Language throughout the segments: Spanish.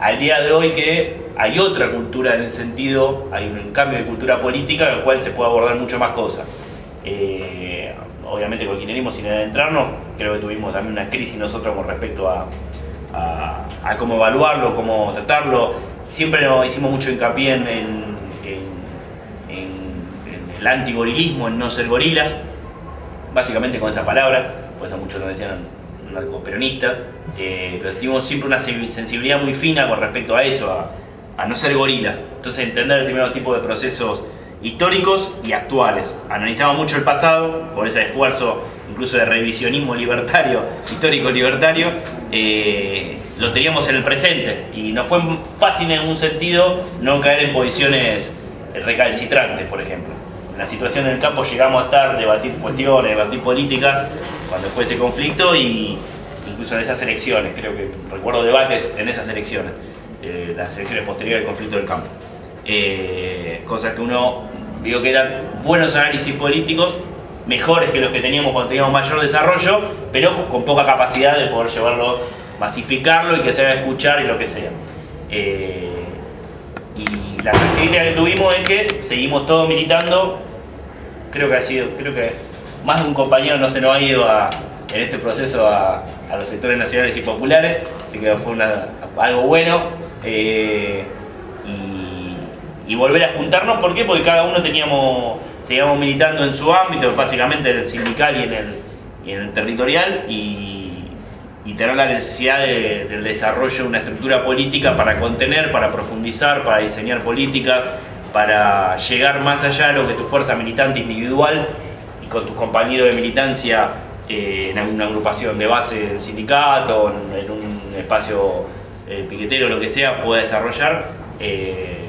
al día de hoy que hay otra cultura en el sentido, hay un cambio de cultura política en el cual se puede abordar mucho más cosas. Obviamente con el kirchnerismo, sin adentrarnos, creo que tuvimos también una crisis nosotros con respecto a cómo evaluarlo, cómo tratarlo. Siempre hicimos mucho hincapié en el antigorilismo, en no ser gorilas, básicamente con esa palabra, pues a muchos nos decían narcoperonistas, pero tuvimos siempre una sensibilidad muy fina con respecto a eso, a no ser gorilas. Entonces entender el primer tipo de procesos históricos y actuales. Analizamos mucho el pasado, por ese esfuerzo incluso de revisionismo libertario, histórico libertario, lo teníamos en el presente y nos fue fácil en un sentido no caer en posiciones recalcitrantes, por ejemplo. En la situación en el campo llegamos a estar, debatir cuestiones, debatir políticas cuando fue ese conflicto y incluso en esas elecciones, creo que recuerdo debates en esas elecciones, las elecciones posteriores al conflicto del campo. Cosas que uno vio que eran buenos análisis políticos, mejores que los que teníamos cuando teníamos mayor desarrollo, pero con poca capacidad de poder llevarlo, masificarlo y que se haga escuchar y lo que sea. Y la característica que tuvimos es que seguimos todos militando. Creo que más de un compañero no se nos ha ido en este proceso a los sectores nacionales y populares, así que fue algo bueno. Y volver a juntarnos, ¿por qué? Porque cada uno seguíamos militando en su ámbito, básicamente en el sindical y en el territorial, y tener la necesidad del desarrollo de una estructura política para contener, para profundizar, para diseñar políticas, para llegar más allá de lo que tu fuerza militante individual y con tus compañeros de militancia en alguna agrupación de base del sindicato, en un espacio piquetero, lo que sea, pueda desarrollar. Y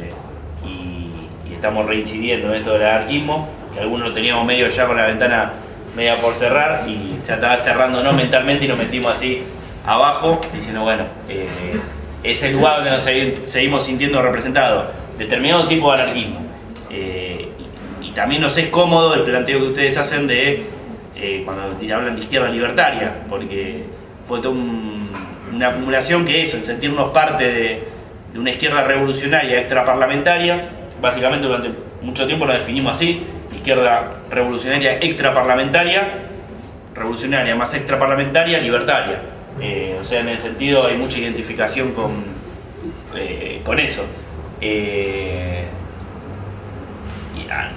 estamos reincidiendo en esto del anarquismo, que algunos lo teníamos medio ya con la ventana media por cerrar y se estaba cerrando no mentalmente y nos metimos así abajo diciendo bueno, es el lugar donde nos seguimos sintiendo representados, determinado tipo de anarquismo. Y también nos es cómodo el planteo que ustedes hacen de cuando hablan de izquierda libertaria, porque fue toda una acumulación que eso, en sentirnos parte de una izquierda revolucionaria extraparlamentaria. Básicamente durante mucho tiempo lo definimos así: izquierda revolucionaria extraparlamentaria, revolucionaria más extraparlamentaria, libertaria. O sea, en el sentido hay mucha identificación con eso.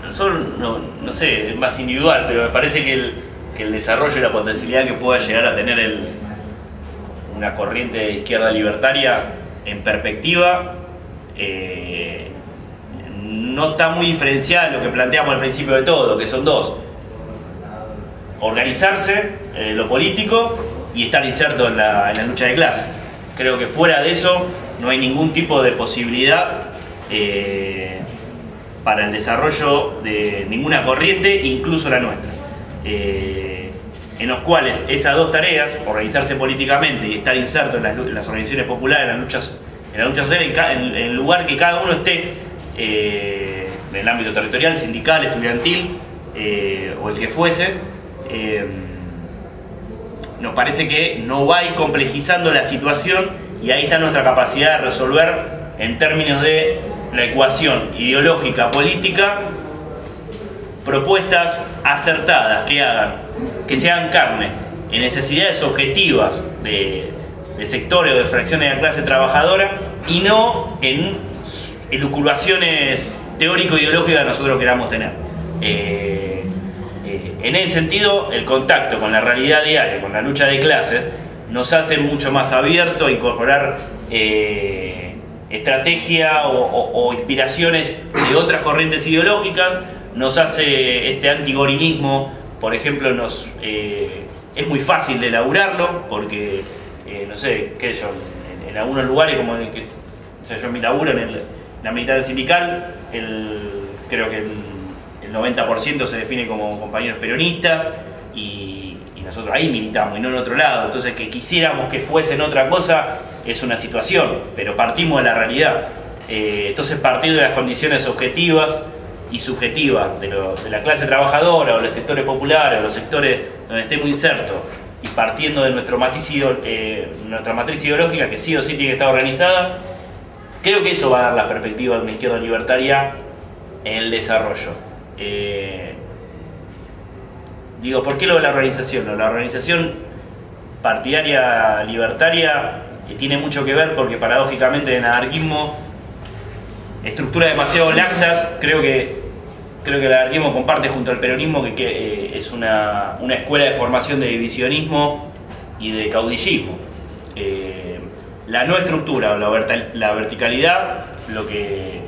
Nosotros, no sé, es más individual, pero me parece que el desarrollo y la potencialidad que pueda llegar a tener una corriente de izquierda libertaria en perspectiva no está muy diferenciada de lo que planteamos al principio de todo, que son dos: organizarse, lo político, y estar inserto en la lucha de clase. Creo que fuera de eso no hay ningún tipo de posibilidad para el desarrollo de ninguna corriente, incluso la nuestra, en los cuales esas dos tareas, organizarse políticamente y estar inserto en las organizaciones populares, en la lucha social, en el lugar que cada uno esté, en el ámbito territorial, sindical, estudiantil o el que fuese, nos parece que no va a ir complejizando la situación, y ahí está nuestra capacidad de resolver en términos de la ecuación ideológica política propuestas acertadas que se hagan carne en necesidades objetivas de sectores o de fracciones de la clase trabajadora, y no en elucubraciones teórico-ideológicas que nosotros queramos tener. En ese sentido, el contacto con la realidad diaria, con la lucha de clases, nos hace mucho más abiertos a incorporar estrategia o inspiraciones de otras corrientes ideológicas. Nos hace este antigorilismo, por ejemplo, es muy fácil de elaborarlo, porque, no sé, qué sé yo, en algunos lugares como en el que, o sea, yo me laburo en la militancia sindical, creo que el 90% se define como compañeros peronistas, y nosotros ahí militamos y no en otro lado. Entonces, que quisiéramos que fuesen otra cosa es una situación, pero partimos de la realidad. Entonces, partir de las condiciones objetivas y subjetivas de la clase trabajadora, o los sectores populares, o los sectores donde estemos insertos, y partiendo de nuestra matriz ideológica, que sí o sí tiene que estar organizada, Creo que eso va a dar la perspectiva de una izquierda libertaria en el desarrollo. Digo, ¿por qué lo de la organización? La organización partidaria libertaria tiene mucho que ver porque paradójicamente en el anarquismo, estructuras demasiado laxas, creo que el anarquismo comparte junto al peronismo que es una escuela de formación de divisionismo y de caudillismo. La no estructura o la verticalidad lo que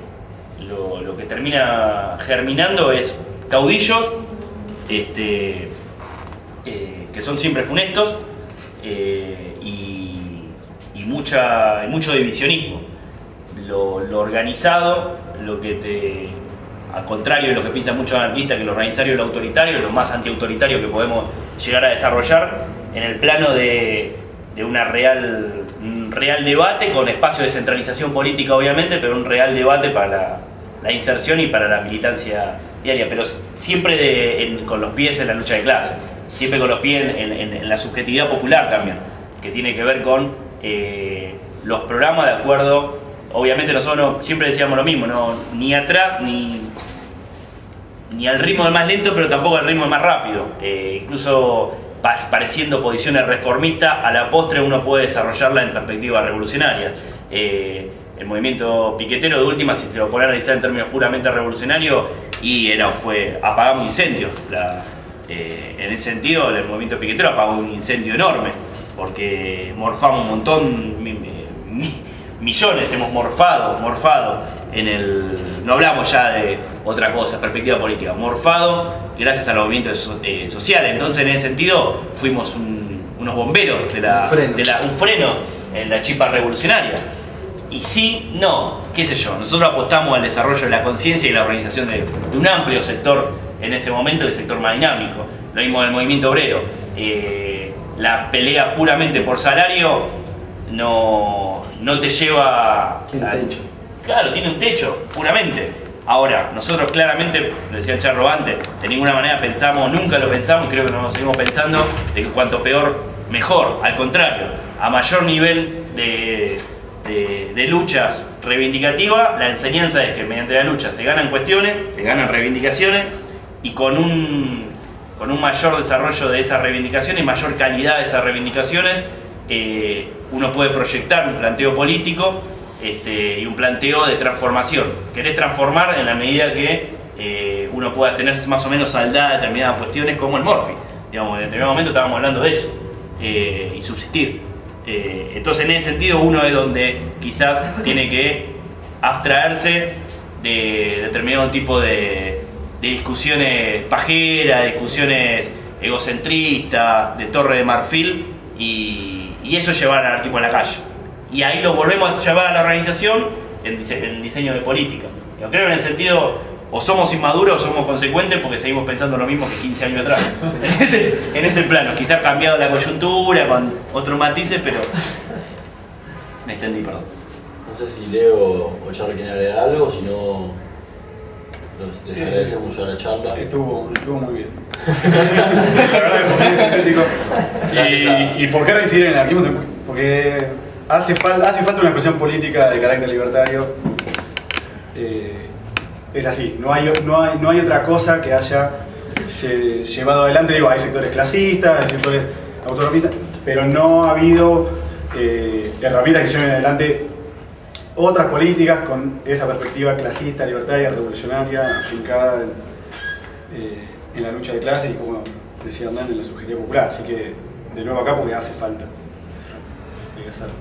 termina germinando es caudillos que son siempre funestos y mucho divisionismo. Lo organizado, al contrario de lo que piensan muchos anarquistas, que lo organizario y lo autoritario, lo más antiautoritario que podemos llegar a desarrollar en el plano de un real debate con espacio de centralización política obviamente, pero un real debate para la inserción y para la militancia diaria, pero siempre con los pies en la lucha de clases, siempre con los pies en la subjetividad popular también, que tiene que ver con los programas de acuerdo. Obviamente nosotros siempre decíamos lo mismo, ¿no? Ni atrás ni al ritmo del más lento, pero tampoco al ritmo del más rápido. Incluso pareciendo posiciones reformistas, a la postre uno puede desarrollarla en perspectiva revolucionaria. El movimiento piquetero de última, si te lo pones a analizar en términos puramente revolucionarios, fue apagamos incendios. En ese sentido, el movimiento piquetero apagó un incendio enorme, porque morfamos un montón, millones hemos morfado no hablamos ya de otra cosa, perspectiva política, morfado gracias a los movimientos sociales. Entonces en ese sentido fuimos unos bomberos un freno en la chispa revolucionaria. Y sí, no, qué sé yo, nosotros apostamos al desarrollo de la conciencia y la organización de un amplio sector en ese momento, el sector más dinámico. Lo mismo del movimiento obrero. La pelea puramente por salario no te lleva... Claro, tiene un techo, puramente. Ahora, nosotros claramente, lo decía el Charro antes, de ninguna manera nunca lo pensamos, creo que no lo seguimos pensando, de que cuanto peor, mejor. Al contrario, a mayor nivel de luchas reivindicativas, la enseñanza es que mediante la lucha se ganan cuestiones, se ganan reivindicaciones, y con un mayor desarrollo de esas reivindicaciones y mayor calidad de esas reivindicaciones, uno puede proyectar un planteo político y un planteo de transformación. Querés transformar en la medida que uno pueda tener más o menos saldadas determinadas cuestiones como el morfi. Digamos, en determinado momento estábamos hablando de eso, y subsistir. Entonces en ese sentido uno es donde quizás tiene que abstraerse de determinado tipo de discusiones pajeras, discusiones egocentristas, de torre de marfil, y eso llevar al tipo a la calle. Y ahí lo volvemos a llevar a la organización en el diseño de política. Yo creo en el sentido, o somos inmaduros o somos consecuentes porque seguimos pensando lo mismo que 15 años atrás. en ese plano, quizás ha cambiado la coyuntura con otros matices, pero me extendí, perdón. No sé si Leo o Charlie quieren agregar algo, si no les agradecemos ya la charla. Estuvo muy bien. La verdad que fue muy sintético. ¿Y por qué reincidir en el anarquismo? Porque hace falta una expresión política de carácter libertario. Es así, no hay otra cosa que haya llevado adelante. Digo, hay sectores clasistas, hay sectores autonomistas, pero no ha habido herramientas que lleven adelante otras políticas con esa perspectiva clasista, libertaria, revolucionaria, afincada en la lucha de clases y, como decía Hernán, en la subjetividad popular. Así que, de nuevo acá, porque hace falta. Hay que hacerlo.